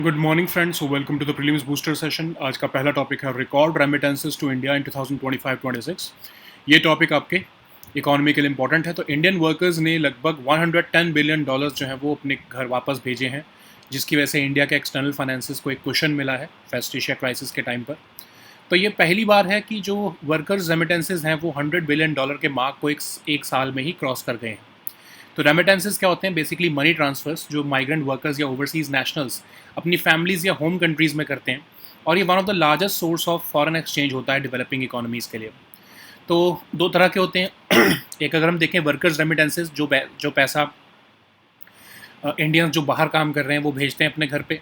Good morning friends, welcome to the prelims booster session. आज का पहला टॉपिक है record remittances to India in 2025-26। ये टॉपिक आपके इकोनॉमी के लिए इंपॉर्टेंट है। तो इंडियन वर्कर्स ने लगभग 110 बिलियन डॉलर्स जो है वो अपने घर वापस भेजे हैं, जिसकी वजह से इंडिया के एक्सटर्नल फाइनेंसिस को एक क्वेश्चन मिला है वेस्ट एशिया क्राइसिस के टाइम पर। तो ये पहली बार है कि जो वर्कर्स रेमिटेंसेज हैं वो 100 बिलियन डॉलर के मार्क को एक साल में ही क्रॉस कर गए हैं। तो रेमिटेंसेस क्या होते हैं? बेसिकली मनी ट्रांसफर्स जो माइग्रेंट वर्कर्स या ओवरसीज़ नेशनल्स अपनी फैमिलीज़ या होम कंट्रीज़ में करते हैं, और ये one of the largest source of foreign exchange होता है डेवलपिंग इकोनॉमीज़ के लिए। तो दो तरह के होते हैं एक अगर हम देखें वर्कर्स रेमिटेंसेस, जो पैसा इंडियंस जो बाहर काम कर रहे हैं वो भेजते हैं अपने घर पे।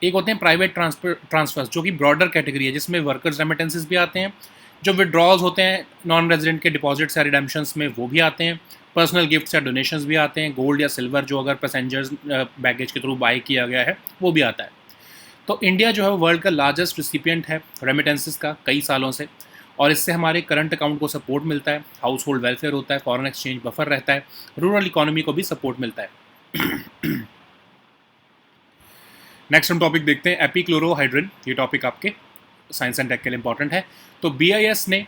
एक होते हैं प्राइवेट ट्रांसफर्स जो कि ब्रॉडर कैटेगरी है, जिसमें वर्कर्स रेमिटेंसेस भी आते हैं, जो विड्रॉल्स होते हैं नॉन रेजिडेंट के डिपॉजिट्स या रिडेम्पशंस में वो भी आते हैं, पर्सनल गिफ्ट्स या डोनेशंस भी आते हैं, गोल्ड या सिल्वर जो अगर पैसेंजर्स बैगेज के थ्रू बाई किया गया है वो भी आता है। तो इंडिया जो है वर्ल्ड का लार्जेस्ट रिसिपिएंट है रेमिटेंसेस का कई सालों से, और इससे हमारे करंट अकाउंट को सपोर्ट मिलता है, हाउस होल्ड वेलफेयर होता है, फॉरेन एक्सचेंज बफर रहता है, रूरल इकोनॉमी को भी सपोर्ट मिलता है। नेक्स्ट हम टॉपिक देखते हैं एपीक्लोरोहाइड्रिन। ये टॉपिक आपके साइंस एंड टेक के लिए इंपॉर्टेंट है। तो बीआईएस ने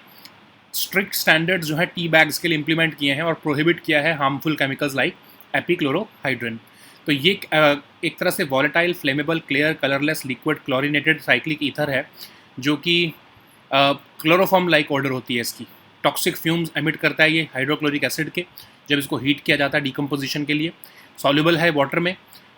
स्ट्रिक्ट स्टैंडर्ड्स जो है टी बैग्स के लिए इंप्लीमेंट किए हैं और प्रोहिबिट किया है हार्मफुल केमिकल्स लाइक एपीक्लोरोहाइड्रिन। तो ये एक तरह से volatile flammable clear colourless liquid chlorinated cyclic ether है, जो कि क्लोरोफॉर्म लाइक ऑर्डर होती है इसकी। टॉक्सिक फ्यूम्स एमिट करता है ये हाइड्रोक्लोरिक एसिड के, जब इसको हीट किया जाता है डिकम्पोजिशन के लिए। सॉल्युबल है वाटर में,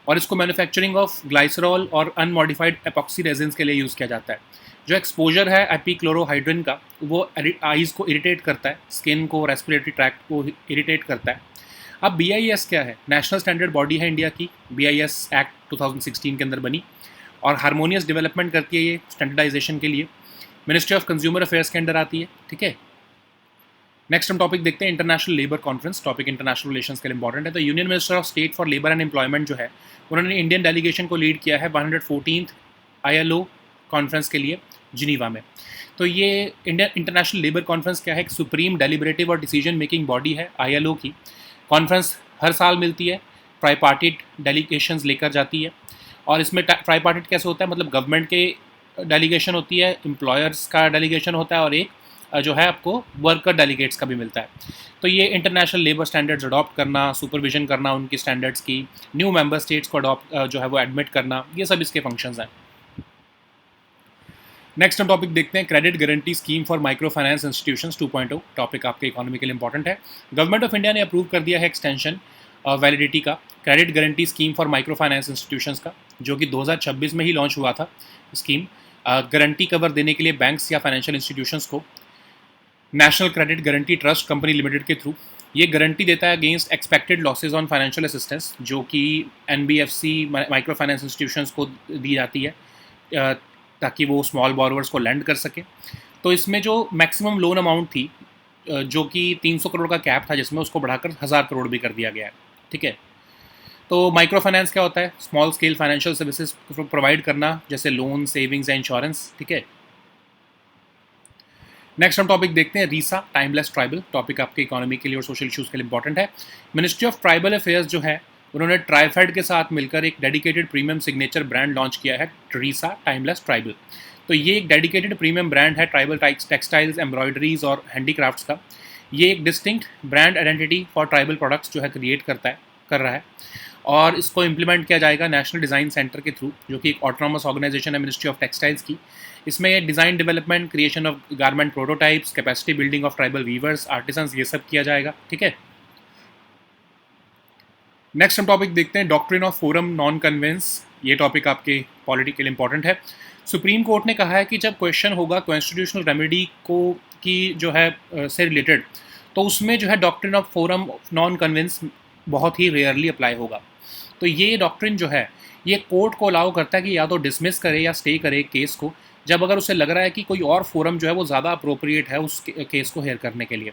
और इसको मैन्युफैक्चरिंग ऑफ ग्लाइसरॉल और अनमॉडिफाइड एपॉक्सी रेजिन्स के लिए यूज़ किया जाता है। जो एक्सपोजर है एपीक्लोरोहाइड्रिन का वो आइज़ को इरिटेट करता है, स्किन को, रेस्पिरेटरी ट्रैक्ट को इरिटेट करता है। अब बीआईएस क्या है? नेशनल स्टैंडर्ड बॉडी है इंडिया की, बीआईएस एक्ट 2016 के अंदर बनी, और हारमोनियस डेवलपमेंट करती है ये स्टैंडर्डाइजेशन के लिए। मिनिस्ट्री ऑफ कंज्यूमर अफेयर्स के अंडर आती है, ठीक है। नेक्स्ट हम टॉपिक देखते हैं international labour conference. Topic international relations के लिए इंपॉर्टेंट है। तो union minister of state for labour and employment जो है, उन्होंने इंडियन डेलीगेशन को लीड किया है 114th ILO कॉन्फ्रेंस के लिए जिनीवा में। तो ये इंडियन इंटरनेशनल लेबर कॉन्फ्रेंस क्या है? एक सुप्रीम डेलिबरेटिव और डिसीजन मेकिंग बॉडी है ILO की। कॉन्फ्रेंस हर साल मिलती है, ट्राईपार्टिट डेलीगेशंस लेकर जाती है, और इसमें ट्राईपार्टिट कैसे होता है? मतलब गवर्नमेंट के डेलीगेशन होती है, एम्प्लॉयर्स का डेलीगेशन होता है, और एक जो है आपको वर्कर डेलीगेट्स का भी मिलता है। तो ये इंटरनेशनल लेबर स्टैंडर्ड्स अडॉप्ट करना, सुपरविजन करना उनकी स्टैंडर्ड्स की, न्यू मेंबर स्टेट्स को अडॉप्ट जो है वो एडमिट करना, ये सब इसके फंक्शंस हैं। नेक्स्ट हम टॉपिक देखते हैं credit guarantee scheme for micro finance institutions 2.0। Topic आपके इकोनॉमी के लिए इंपॉर्टेंट है। गवर्नमेंट ऑफ इंडिया ने अप्रूव कर दिया है एक्सटेंशन वैलिडिटी का credit guarantee scheme for micro finance institutions का, जो कि 2026 में ही लॉन्च हुआ था। स्कीम गारंटी कवर देने के लिए बैंक्स या फाइनेंशियल इंस्टीट्यूशंस को national credit guarantee trust company limited के थ्रू ये गारंटी देता है against expected losses on financial assistance, जो कि NBFC माइक्रो फाइनेंस इंस्टीट्यूशंस को दी जाती है, ताकि वो स्मॉल बोरोवर्स को लैंड कर सके। तो इसमें जो मैक्सिमम लोन अमाउंट थी, जो कि 300 करोड़ का कैप था, जिसमें उसको बढ़ाकर 1000 करोड़ भी कर दिया गया है, ठीक है। तो माइक्रो फाइनेंस क्या होता है? Small scale financial services provide करना, जैसे लोन, सेविंग्स या इंश्योरेंस, ठीक है। नेक्स्ट हम टॉपिक देखते हैं रीसा टाइमलेस ट्राइबल। टॉपिक आपके इकोनॉमी के लिए और सोशल इश्यूज़ के लिए इंपॉर्टेंट है। मिनिस्ट्री ऑफ ट्राइबल अफेयर्स जो है, उन्होंने ट्राइफेड के साथ मिलकर एक dedicated premium signature brand launch किया है, रीसा टाइमलेस ट्राइबल। तो ये एक डेडिकेटेड प्रीमियम ब्रांड है ट्राइबल टेक्सटाइल्स, एम्ब्रॉयडरीज और हैंडीक्राफ्ट्स का। ये एक distinct brand identity for tribal products जो है क्रिएट कर रहा है, और इसको इम्प्लीमेंट किया जाएगा नेशनल डिज़ाइन सेंटर के थ्रू, जो कि एक ऑटोनॉमस ऑर्गेनाइजेशन है मिनिस्ट्री ऑफ टेक्सटाइल्स की। इसमें design development, creation of garment prototypes, capacity building of tribal weavers, artisans, ये सब किया जाएगा, ठीक है। नेक्स्ट हम टॉपिक देखते हैं doctrine of forum non conveniens. ये टॉपिक आपके पॉलिटी के लिए इंपॉर्टेंट है। सुप्रीम कोर्ट ने कहा है कि जब क्वेश्चन होगा कॉन्स्टिट्यूशनल रेमेडी को की जो है से रिलेटेड, तो उसमें जो है doctrine of forum non conveniens बहुत ही रेयरली अप्लाई होगा। तो ये डॉक्ट्रिन जो है ये कोर्ट को अलाउ करता है कि या तो डिसमिस करे या स्टे करे केस को, जब अगर उसे लग रहा है कि कोई और फोरम जो है वो ज़्यादा अप्रोप्रिएट है उस केस को हेयर करने के लिए।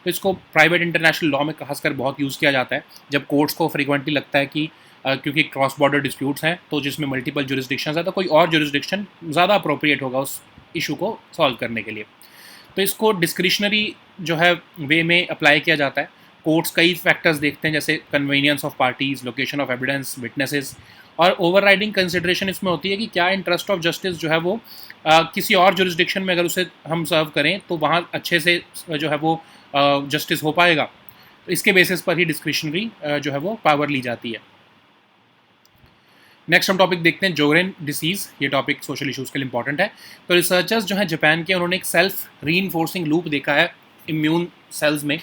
तो इसको प्राइवेट इंटरनेशनल लॉ में खासकर बहुत यूज़ किया जाता है, जब कोर्ट्स को फ्रीक्वेंटली लगता है कि क्योंकि क्रॉस बॉर्डर डिस्प्यूट्स हैं, तो जिसमें मल्टीपल जुरिस्डिक्शंस है, तो कोई और जुरिस्डिक्शन ज़्यादा अप्रोप्रिएट होगा उस इशू को सॉल्व करने के लिए। तो इसको डिस्क्रिशनरी जो है वे में अप्लाई किया जाता है। कोर्ट्स कई फैक्टर्स देखते हैं, जैसे convenience of parties, location of evidence, witnesses, और ओवरराइडिंग कंसिडरेशन इसमें होती है कि क्या इंटरेस्ट ऑफ जस्टिस जो है वो किसी और जुरिस्डिक्शन में अगर उसे हम सर्व करें तो वहाँ अच्छे से जो है वो जस्टिस हो पाएगा। तो इसके बेसिस पर ही डिस्क्रिशनरी जो है वो पावर ली जाती है। नेक्स्ट हम टॉपिक देखते हैं जोरेन डिसीज़। ये टॉपिक सोशल इश्यूज़ के लिए इंपॉर्टेंट है। तो रिसर्चर्स जो हैं जापान के, उन्होंने एक सेल्फ रीइंफोर्सिंग लूप देखा है इम्यून सेल्स में,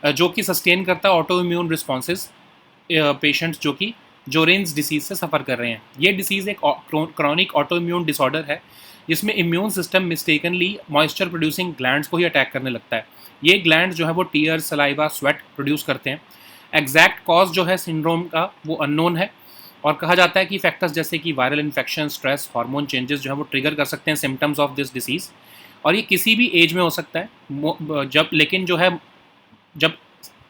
जो कि सस्टेन करता है ऑटो इम्यून रिस्पॉन्सेज पेशेंट्स जो कि जोरेन्स डिसीज़ से सफ़र कर रहे हैं। ये डिसीज़ एक क्रॉनिक ऑटो इम्यून डिसऑर्डर है जिसमें immune system mistakenly moisture producing glands को ही अटैक करने लगता है। ये ग्लैंड्स जो है वो टीयर्स, सलाइवा, स्वेट प्रोड्यूस करते हैं। एग्जैक्ट कॉज जो है सिंड्रोम का वो अननोन है और कहा जाता है कि फैक्टर्स जैसे कि viral infection, stress, hormone changes जो है वो ट्रिगर कर सकते हैं सिम्टम्स ऑफ दिस डिसीज़। और ये किसी भी एज में हो सकता है, लेकिन जो है जब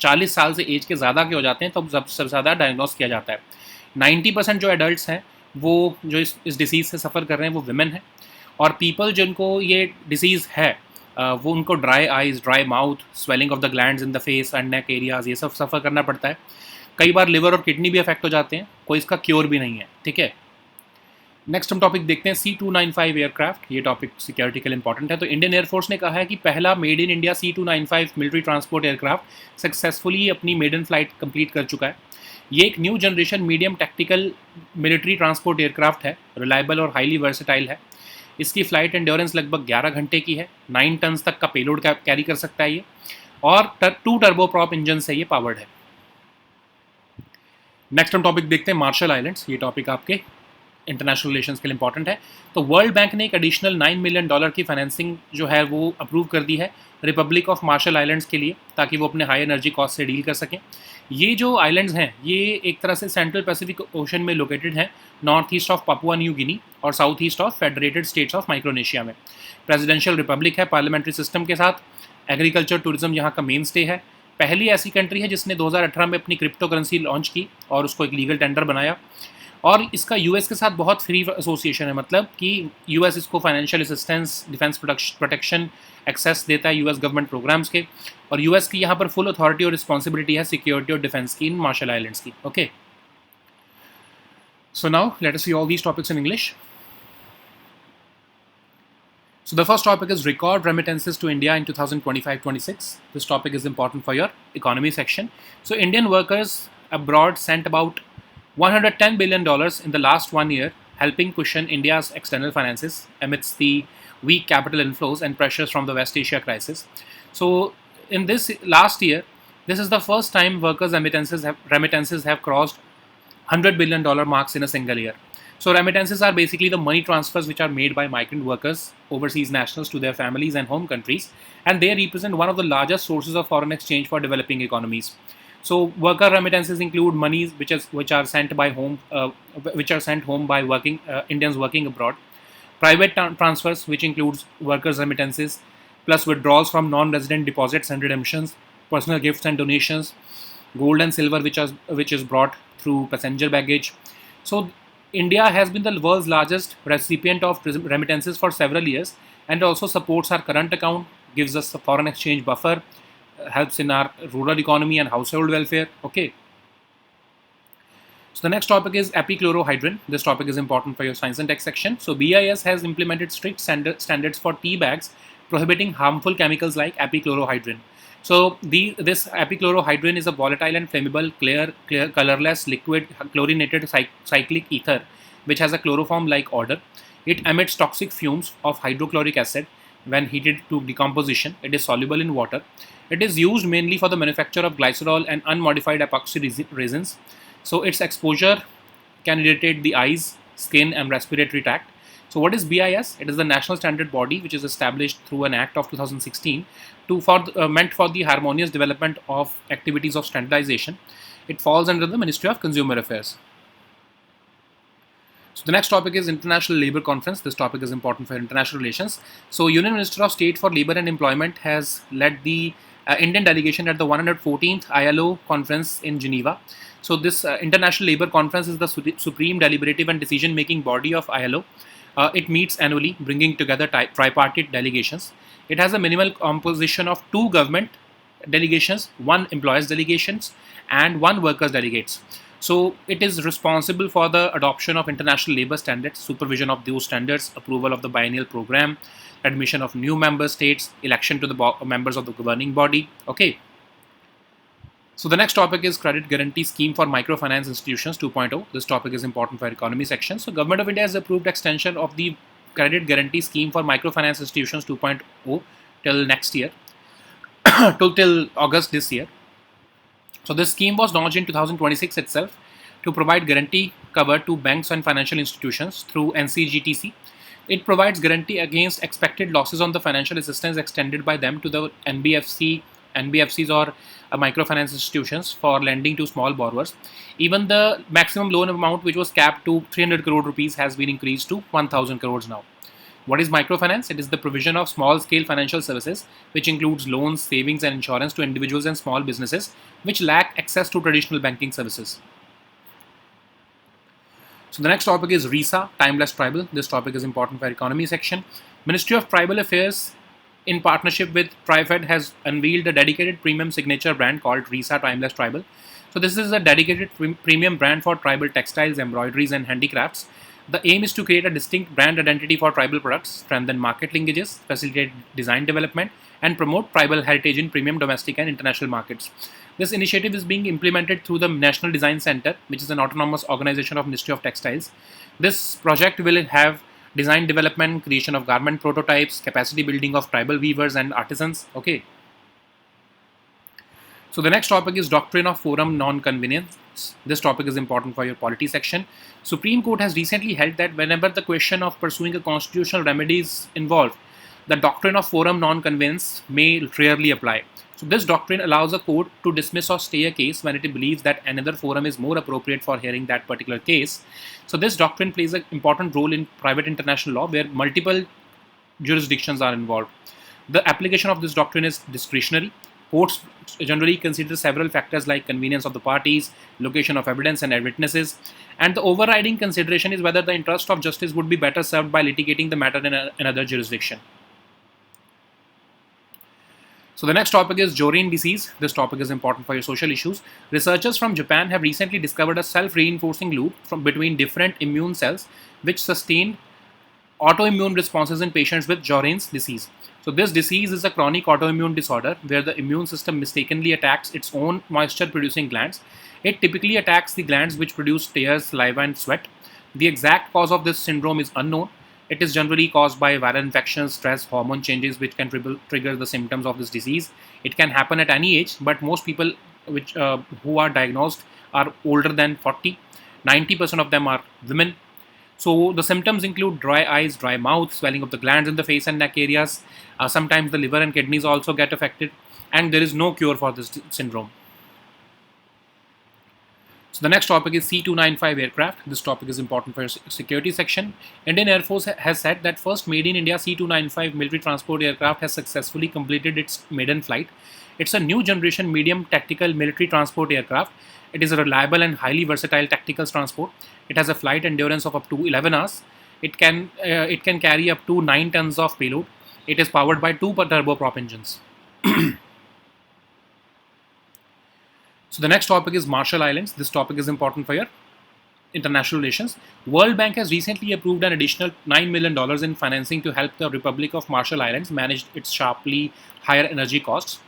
40 साल से एज के ज़्यादा के हो जाते हैं तो सबसे ज़्यादा डायग्नोस किया जाता है। 90% जो एडल्ट्स हैं वो जो इस डिसीज़ से सफ़र कर रहे हैं वो विमेन हैं। और पीपल जिनको ये डिसीज़ है वो उनको dry eyes, dry mouth, swelling of the glands in the face and neck areas, ये सब सफ़र करना पड़ता है। कई बार लिवर और किडनी भी अफेक्ट हो जाते हैं, कोई इसका क्योर भी नहीं है। ठीक है, नेक्स्ट हम टॉपिक देखते हैं C295 एयरक्राफ्ट। ये टॉपिक सिक्योरिटी के लिए इंपॉर्टेंट है। तो इंडियन एयरफोर्स ने कहा है कि पहला made in India C295 military transport aircraft successfully अपनी मेडन फ्लाइट कंप्लीट कर चुका है। ये एक new generation medium tactical military transport aircraft है, रिलायबल और हाईली वर्सेटाइल है। इसकी फ्लाइट एंड्योरेंस लगभग 11 घंटे की है। 9 टन तक का पेलोड कैरी कर सकता है ये, और 2 टर्बोप्रॉप इंजन से ये पावर्ड है। नेक्स्ट हम टॉपिक देखते हैं मार्शल आइलैंड्स। ये टॉपिक आपके इंटरनेशनल रिलेशंस के लिए इंपॉर्टेंट है। तो वर्ल्ड बैंक ने एक एडिशनल $9 मिलियन की फाइनेंसिंग जो है वो अप्रूव कर दी है रिपब्लिक ऑफ मार्शल आइलैंड्स के लिए, ताकि वो अपने हाई एनर्जी कॉस्ट से डील कर सकें। ये जो आइलैंड्स हैं ये एक तरह से सेंट्रल पैसिफिक ओशन में लोकेटेड हैं, north east of Papua New Guinea और south east of Federated States of Micronesia में। प्रेसिडेंशियल रिपब्लिक है पार्लियामेंट्री सिस्टम के साथ। एग्रीकल्चर टूरिज्म यहाँ का मेन स्टे है। पहली ऐसी कंट्री है जिसने 2018 में अपनी क्रिप्टो करेंसी लॉन्च की और उसको एक लीगल टेंडर बनाया। और इसका यूएस के साथ बहुत फ्री एसोसिएशन है, मतलब कि यूएस इसको financial assistance, defence protection access देता है यूएस गवर्नमेंट प्रोग्राम्स के। और यूएस की यहाँ पर फुल अथॉरिटी और रिस्पॉन्सिबिलिटी है सिक्योरिटी और डिफेंस की इन मार्शल आइलैंड्स की। Okay, so now let us see all these topics in English. So the first topic is record remittances to India in 2025-26. This topic is important for your economy section. So Indian workers abroad sent about $110 billion in the last 1 year, helping cushion India's external finances amidst the weak capital inflows and pressures from the West Asia crisis. So in this last year, this is the first time workers' remittances have crossed $100 billion marks in a single year. So remittances are basically the money transfers which are made by migrant workers, overseas nationals, to their families and home countries, and they represent one of the largest sources of foreign exchange for developing economies. So worker remittances include monies which are sent home by Indians working abroad, private transfers which includes workers remittances, plus withdrawals from non-resident deposits and redemptions, personal gifts and donations, gold and silver which is brought through passenger baggage. So India has been the world's largest recipient of remittances for several years, and also supports our current account, gives us a foreign exchange buffer, helps in our rural economy and household welfare. Okay. So the next topic is epichlorohydrin. This topic is important for your science and tech section. So BIS has implemented strict standards for tea bags, prohibiting harmful chemicals like epichlorohydrin. So this epichlorohydrin is a volatile and flammable, clear, colorless liquid chlorinated cyclic ether, which has a chloroform-like odor. It emits toxic fumes of hydrochloric acid when heated to decomposition. It is soluble in water. It is used mainly for the manufacture of glycerol and unmodified epoxy resins. So its exposure can irritate the eyes, skin, and respiratory tract. So what is BIS? It is the national standard body which is established through an act of 2016 meant for the harmonious development of activities of standardization. It falls under the Ministry of Consumer Affairs. So the next topic is International Labour Conference. This topic is important for international relations. So Union Minister of State for Labour and Employment has led the Indian delegation at the 114th ILO conference in Geneva. So this International Labour Conference is the supreme deliberative and decision-making body of ILO. It meets annually, bringing together tripartite delegations. It has a minimal composition of 2 government delegations, 1 employees delegations, and 1 workers delegates. So it is responsible for the adoption of international labor standards, supervision of those standards, approval of the biennial program, admission of new member states, election to the members of the governing body. Okay. So the next topic is credit guarantee scheme for microfinance institutions 2.0. This topic is important for economy section. So Government of India has approved extension of the credit guarantee scheme for microfinance institutions 2.0 till next year, till August this year. So this scheme was launched in 2026 itself to provide guarantee cover to banks and financial institutions through NCGTC. It provides guarantee against expected losses on the financial assistance extended by them to the NBFCs or microfinance institutions for lending to small borrowers. Even the maximum loan amount, which was capped to 300 crore rupees, has been increased to 1000 crores now. What is microfinance? It is the provision of small-scale financial services, which includes loans, savings, and insurance to individuals and small businesses which lack access to traditional banking services. So the next topic is RISA, Timeless Tribal. This topic is important for economy section. Ministry of Tribal Affairs, in partnership with TriFed, has unveiled a dedicated premium signature brand called RISA Timeless Tribal. So this is a dedicated premium brand for tribal textiles, embroideries, and handicrafts. The aim is to create a distinct brand identity for tribal products, strengthen market linkages, facilitate design development, and promote tribal heritage in premium domestic and international markets. This initiative is being implemented through the National Design Center, which is an autonomous organization of Ministry of Textiles. This project will have design development, creation of garment prototypes, capacity building of tribal weavers and artisans. Okay. So the next topic is doctrine of forum non-convenience. This topic is important for your polity section. Supreme Court has recently held that whenever the question of pursuing a constitutional remedy is involved, the doctrine of forum non-convenience may rarely apply. So this doctrine allows a court to dismiss or stay a case when it believes that another forum is more appropriate for hearing that particular case. So this doctrine plays an important role in private international law where multiple jurisdictions are involved. The application of this doctrine is discretionary. Courts generally consider several factors like convenience of the parties, location of evidence and witnesses, and the overriding consideration is whether the interest of justice would be better served by litigating the matter in another jurisdiction. So the next topic is Jorine disease. This topic is important for your social issues. Researchers from Japan have recently discovered a self-reinforcing loop between different immune cells which sustain autoimmune responses in patients with Jorine's disease. So this disease is a chronic autoimmune disorder where the immune system mistakenly attacks its own moisture-producing glands. It typically attacks the glands which produce tears, saliva, and sweat. The exact cause of this syndrome is unknown. It is generally caused by viral infections, stress, hormone changes, which can trigger the symptoms of this disease. It can happen at any age, but most people who are diagnosed are older than 40. 90% of them are women. So the symptoms include dry eyes, dry mouth, swelling of the glands in the face and neck areas. Sometimes the liver and kidneys also get affected, and there is no cure for this syndrome. So the next topic is C-295 aircraft. This topic is important for your security section. Indian Air Force has said that first made in India C-295 military transport aircraft has successfully completed its maiden flight. It's a new generation medium tactical military transport aircraft. It is a reliable and highly versatile tactical transport. It has a flight endurance of up to 11 hours. It can carry up to 9 tons of payload. It is powered by 2 turboprop engines. So the next topic is Marshall Islands. This topic is important for your international relations. World Bank has recently approved an additional $9 million in financing to help the Republic of Marshall Islands manage its sharply higher energy costs.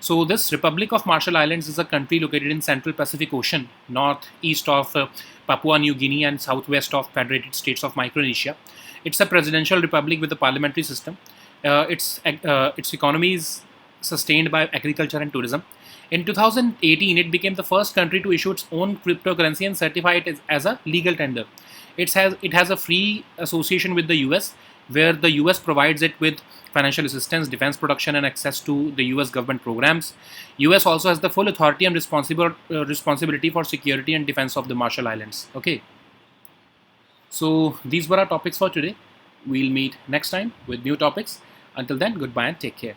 So this Republic of Marshall Islands is a country located in Central Pacific Ocean, northeast of Papua New Guinea and southwest of Federated States of Micronesia. It's a presidential republic with a parliamentary system. Its economy is sustained by agriculture and tourism. In 2018, it became the first country to issue its own cryptocurrency and certify it as a legal tender. It has a free association with the US, where the US provides it with financial assistance, defense production, and access to the US government programs. US also has the full authority and responsibility for security and defense of the Marshall Islands. Okay. So these were our topics for today. We'll meet next time with new topics. Until then, goodbye and take care.